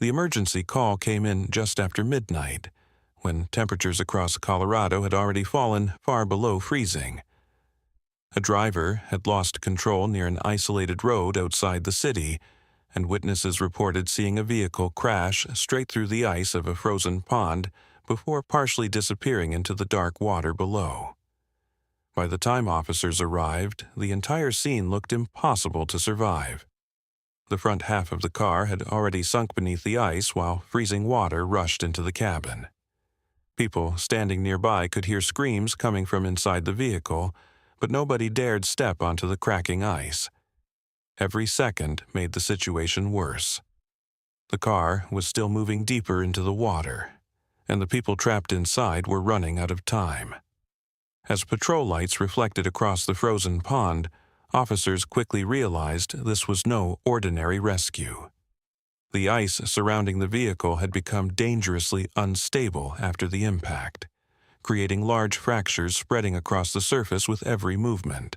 The emergency call came in just after midnight, when temperatures across Colorado had already fallen far below freezing. A driver had lost control near an isolated road outside the city, and witnesses reported seeing a vehicle crash straight through the ice of a frozen pond before partially disappearing into the dark water below. By the time officers arrived, the entire scene looked impossible to survive. The front half of the car had already sunk beneath the ice while freezing water rushed into the cabin. People standing nearby could hear screams coming from inside the vehicle, but nobody dared step onto the cracking ice. Every second made the situation worse. The car was still moving deeper into the water, and the people trapped inside were running out of time. As patrol lights reflected across the frozen pond, officers quickly realized this was no ordinary rescue. The ice surrounding the vehicle had become dangerously unstable after the impact, creating large fractures spreading across the surface with every movement.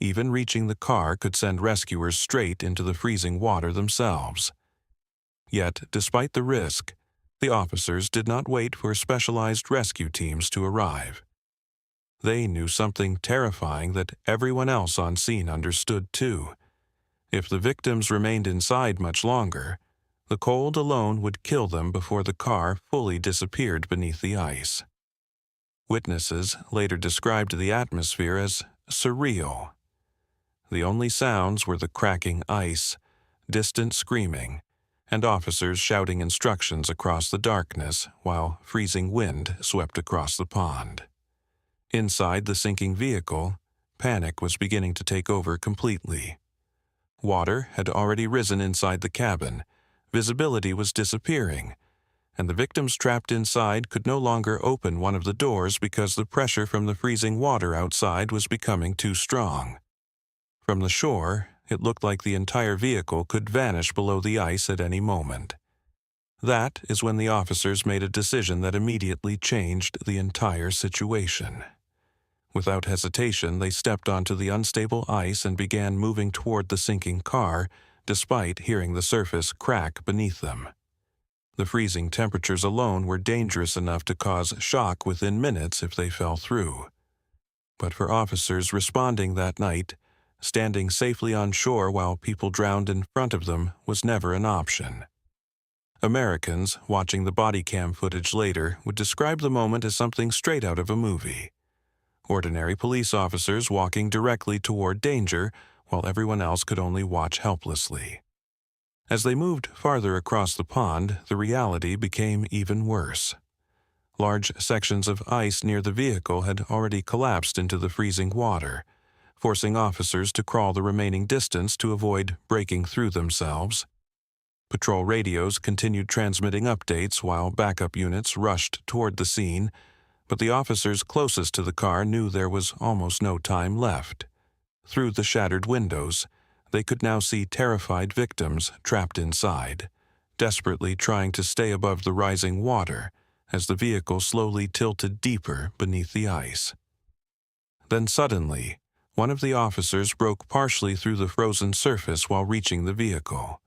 Even reaching the car could send rescuers straight into the freezing water themselves. Yet, despite the risk, the officers did not wait for specialized rescue teams to arrive. They knew something terrifying that everyone else on scene understood too. If the victims remained inside much longer, the cold alone would kill them before the car fully disappeared beneath the ice. Witnesses later described the atmosphere as surreal. The only sounds were the cracking ice, distant screaming, and officers shouting instructions across the darkness while freezing wind swept across the pond. Inside the sinking vehicle, panic was beginning to take over completely. Water had already risen inside the cabin, visibility was disappearing, and the victims trapped inside could no longer open one of the doors because the pressure from the freezing water outside was becoming too strong. From the shore, it looked like the entire vehicle could vanish below the ice at any moment. That is when the officers made a decision that immediately changed the entire situation. Without hesitation, they stepped onto the unstable ice and began moving toward the sinking car, despite hearing the surface crack beneath them. The freezing temperatures alone were dangerous enough to cause shock within minutes if they fell through. But for officers responding that night, standing safely on shore while people drowned in front of them was never an option. Americans, watching the body cam footage later, would describe the moment as something straight out of a movie. Ordinary police officers walking directly toward danger, while everyone else could only watch helplessly. As they moved farther across the pond, the reality became even worse. Large sections of ice near the vehicle had already collapsed into the freezing water, forcing officers to crawl the remaining distance to avoid breaking through themselves. Patrol radios continued transmitting updates while backup units rushed toward the scene, but the officers closest to the car knew there was almost no time left. Through the shattered windows, they could now see terrified victims trapped inside, desperately trying to stay above the rising water as the vehicle slowly tilted deeper beneath the ice. Then suddenly, one of the officers broke partially through the frozen surface while reaching the vehicle.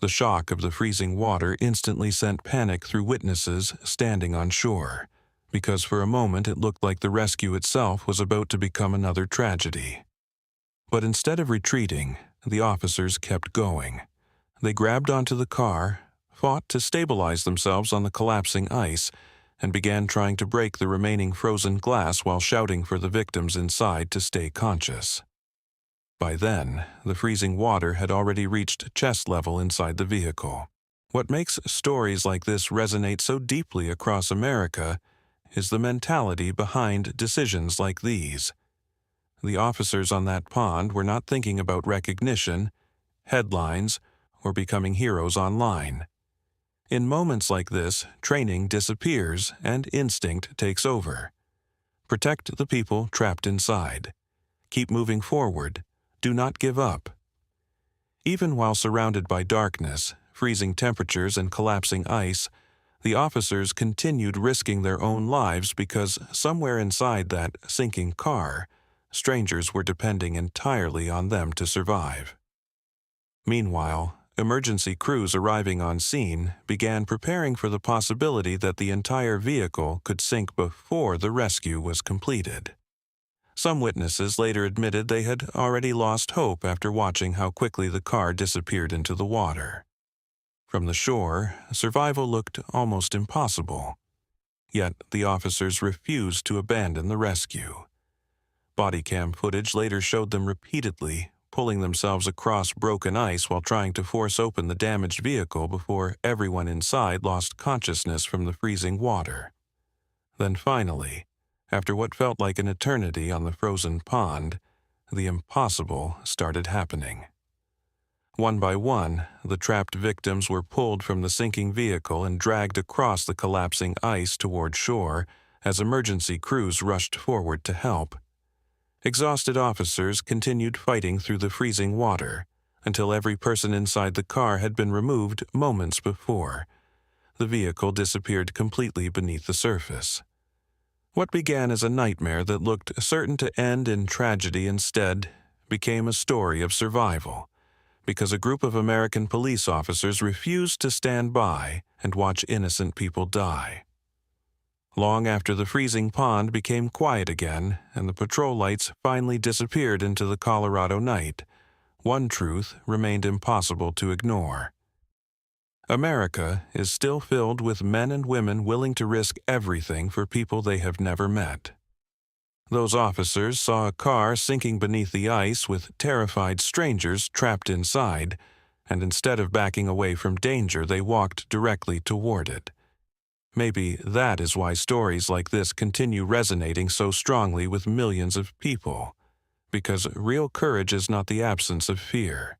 The shock of the freezing water instantly sent panic through witnesses standing on shore, because for a moment it looked like the rescue itself was about to become another tragedy. But instead of retreating, the officers kept going. They grabbed onto the car, fought to stabilize themselves on the collapsing ice, and began trying to break the remaining frozen glass while shouting for the victims inside to stay conscious. By then, the freezing water had already reached chest level inside the vehicle. What makes stories like this resonate so deeply across America is the mentality behind decisions like these. The officers on that pond were not thinking about recognition, headlines, or becoming heroes online. In moments like this, training disappears and instinct takes over. Protect the people trapped inside. Keep moving forward. Do not give up. Even while surrounded by darkness, freezing temperatures, and collapsing ice, the officers continued risking their own lives because somewhere inside that sinking car, strangers were depending entirely on them to survive. Meanwhile, Emergency crews arriving on scene began preparing for the possibility that the entire vehicle could sink before the rescue was completed. Some witnesses later admitted they had already lost hope after watching how quickly the car disappeared into the water. From the shore, survival looked almost impossible. Yet the officers refused to abandon the rescue. Body cam footage later showed them repeatedly pulling themselves across broken ice while trying to force open the damaged vehicle before everyone inside lost consciousness from the freezing water. Then finally, after what felt like an eternity on the frozen pond, the impossible started happening. One by one, the trapped victims were pulled from the sinking vehicle and dragged across the collapsing ice toward shore as emergency crews rushed forward to help. Exhausted officers continued fighting through the freezing water until every person inside the car had been removed moments before. The vehicle disappeared completely beneath the surface. What began as a nightmare that looked certain to end in tragedy instead became a story of survival, because a group of American police officers refused to stand by and watch innocent people die. Long after the freezing pond became quiet again and the patrol lights finally disappeared into the Colorado night, one truth remained impossible to ignore. America is still filled with men and women willing to risk everything for people they have never met. Those officers saw a car sinking beneath the ice with terrified strangers trapped inside, and instead of backing away from danger, they walked directly toward it. Maybe that is why stories like this continue resonating so strongly with millions of people, because real courage is not the absence of fear.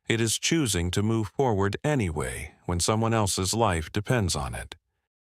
It is choosing to move forward anyway when someone else's life depends on it.